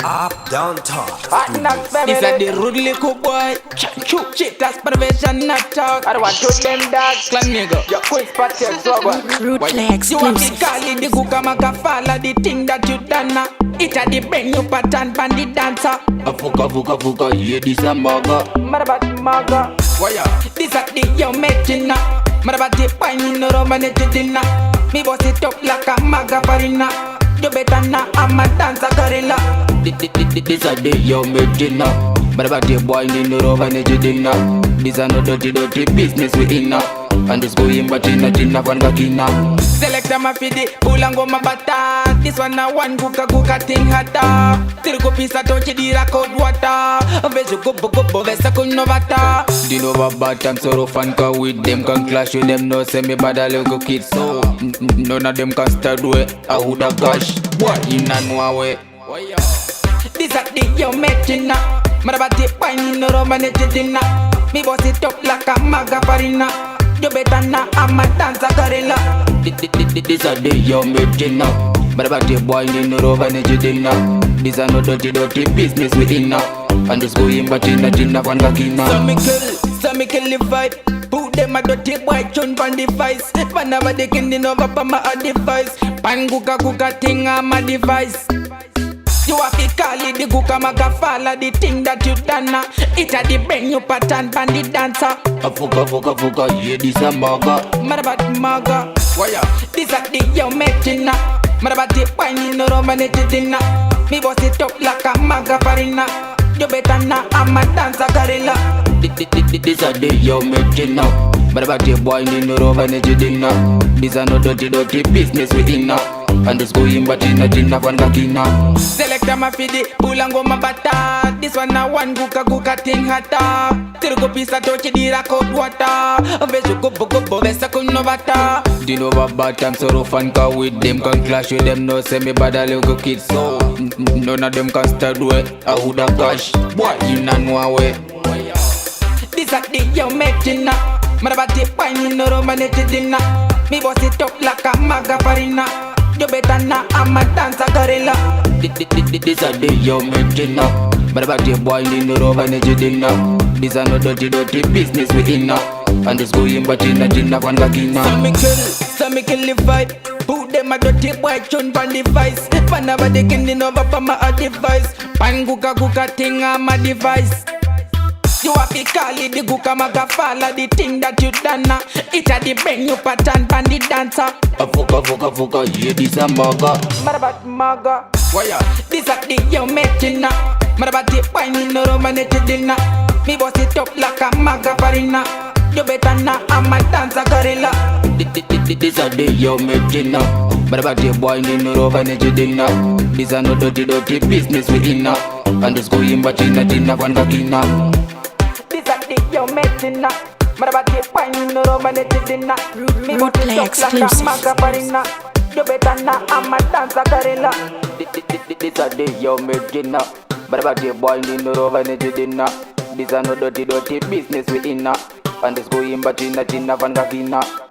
Up, down, talk. This a the rude little boy. Shoot shit, that's perversion, not talk. I don't want to them dogs. Clan nigga. Your quick spot your slugger. Ruthless You want to exclusive. call it the kuka maka follow the thing that you done now. It a the bang you pattern pan the dancer. A fuka, yeah, this a maga. Marabat maga. Why this a the yo making now. Marabat the pine in the roman dinner. Me boss it up like a maga farina. You better not, I'm a dancer gorilla. This a day yo making now. But about the boy in the room and dinner. This a no dirty business we in now. And this going but in a dinner one gakina. Select my fidi, ulango mabata. This one na one kuka thing hata. Tirgo pisa tochi di rakod water. Veju go vesa kunovata. Dino bad I'm so fanka with them can clash with them no send me bad a little kids so none of them can start with a woulda gosh. What in a no way. This a the yo making now. Marabati pine in the roman dinner. Me boss it up like a maga farina. You better not, I'm a dancer gorilla. This a day yo making now. But about the boy in the room and dinner. This a no dirty business we in now. And this going but in a dinner one gakina. So me kill the vibe. Put them a dirty boy tune pan device. Whenever they can over pa my device. Pan kuka thing on my device. You have to call it the kuka maga follow the thing that you done now. It a the bang you pattern pan the dancer. A fuka, yeah, this a maga. Marabat maga. This a the yo making now. Marabat the pine in the roman dinner. Me boss it up like a maga farina. You better not, I'm a dancer gorilla. This a day yo making now. But about the boy in the room and dinner. This a no dirty business we in now. And this going but in a dinner one gakina. Select my fidi, ulango mabata. This one na one kuka thing hata. Tirgo pisa tochi di rakod water. Veju go vesa kunovata. Dino bad I'm so fanka with them can clash with them no send me bad a little kids so none of them can start with a woulda gosh. What in a no way. This a the yo making now. Marabati pine in the roman dinner. Me boss it up like a maga farina. You better not, I'm a dancer gorilla. This a day yo making now. But about the boy in the room and dinner. This a no dirty business we in now. And this going but in a dinner one gakina. So me kill the vibe. Put them a dirty boy tune pan device. Whenever they can over pa my device. Pan kuka thing on my device. You have to call it the kuka maga follow the thing that you done now. It a the bang you pattern pan the dancer. A fuka, yeah, this a maga. Marabat maga. This a the yo making now. Marabati pine in the roman dinner. Me boss it up like a maga farina. You better not, I'm a dancer gorilla. This a day yo making now. But about the boy in the room and dinner. This a no dirty business we in now. And this going but in a dinner one gakina. This a the yo making now. Marabati pine in the roman dinner. Me boss it up like a maga farina. You better not, I'm a dancer gorilla. This a day yo making now. But about the boy in the room and dinner. This a no dirty business we in now. And this going but in a dinner one gakina.